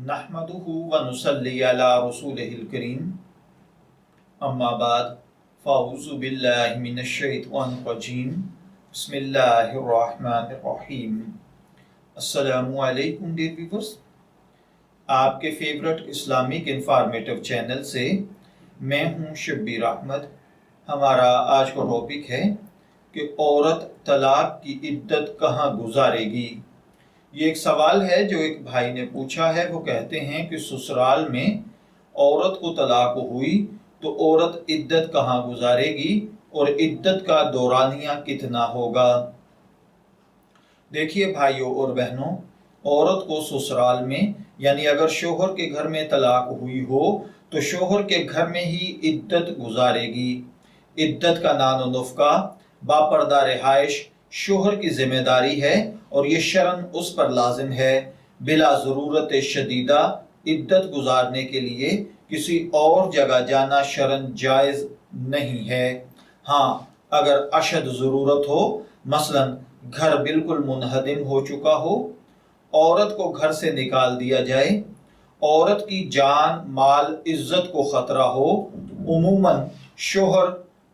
नहमदुहु व नुसल्ली अला रसूलिहिल करीम अम्मा बाद फ़अऊज़ु बिल्लाहि मिनश शैतानिर रजीम बिस्मिल्लाहिर रहमानिर रहीम। अस्सलामु अलैकुम डियर व्यूअर्स, आपके फेवरेट इस्लामिक इंफॉर्मेटिव चैनल से मैं हूँ शब्बीर अहमद। हमारा आज का टॉपिक है कि औरत तलाक की इद्दत कहाँ गुजारेगी। ये एक सवाल है जो एक भाई ने पूछा है। वो कहते हैं कि ससुराल में औरत को तलाक हुई तो औरत इद्दत कहाँ गुजारेगी और इद्दत का दौरानिया कितना होगा। देखिए भाइयों और बहनों, औरत को ससुराल में यानी अगर शोहर के घर में तलाक हुई हो तो शोहर के घर में ही इद्दत गुजारेगी। इद्दत का नानो नुफ्का बापर्दा रिहाइश शोहर की जिम्मेदारी है और ये शरन उस पर लाजिम है। बिला ज़रूरत शदीदा इद्दत गुजारने के लिए किसी और जगह जाना शरन जायज़ नहीं है। हाँ, अगर अशद ज़रूरत हो, मसलन घर बिल्कुल मुनहदिम हो चुका हो, औरत को घर से निकाल दिया जाए, औरत की जान माल इज्जत को ख़तरा हो, उमूमन शोहर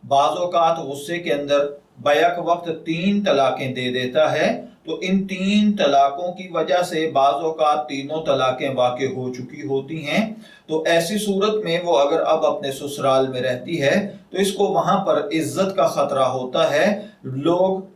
बाज़-औक़ात गुस्से के अंदर बैक वक्त 3 तलाक़ें दे देता है, तो इन 3 तलाक़ों की वजह से बाज़ औक़ात तीनों तलाक़ें वाक़े हो चुकी होती हैं। तो ऐसी सूरत में वो अगर अब अपने ससुराल में रहती है तो इसको वहाँ पर इज्जत का ख़तरा होता है। लोग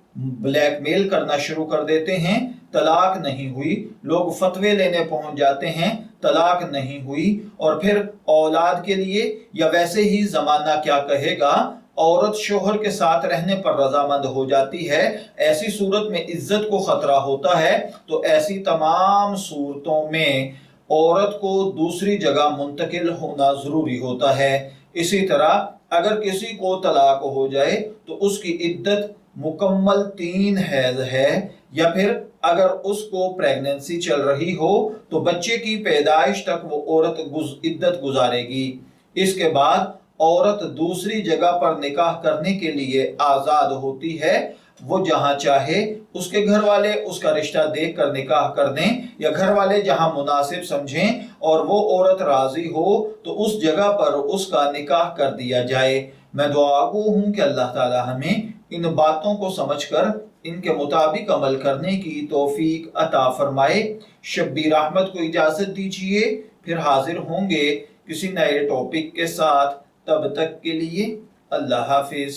ब्लैकमेल करना शुरू कर देते हैं, तलाक नहीं हुई, लोग फतवे लेने पहुंच जाते हैं, तलाक नहीं हुई, और फिर औलाद के लिए या वैसे ही ज़माना क्या कहेगा, औरत शोहर के साथ रहने पर रजामंद हो जाती है। ऐसी सूरत में इज्जत को खतरा होता है। तो ऐसी तमाम सूरतों में औरत को दूसरी जगह मुंतकिल होना जरूरी होता है। इसी तरह अगर किसी को तलाक हो जाए तो उसकी इद्दत मुकम्मल 3 हैज़ है, या फिर अगर उसको प्रेगनेंसी चल रही हो तो बच्चे की पैदाइश तक वो औरत इद्दत गुजारेगी। इसके बाद औरत दूसरी जगह पर निकाह करने के लिए आज़ाद होती है। वो जहां चाहे उसके घर वाले उसका रिश्ता देख कर निकाह कर दें, या घर वाले जहां मुनासिब समझें और वो औरत राजी हो तो उस जगह पर उसका निकाह कर दिया जाए। मैं दुआगो हूं कि अल्लाह ताला हमें इन बातों को समझकर इनके मुताबिक अमल करने की तौफीक अता फरमाए। शब्बीर अहमद को इजाज़त दीजिए, फिर हाजिर होंगे किसी नए टॉपिक के साथ। तब तक के लिए अल्लाह हाफिज।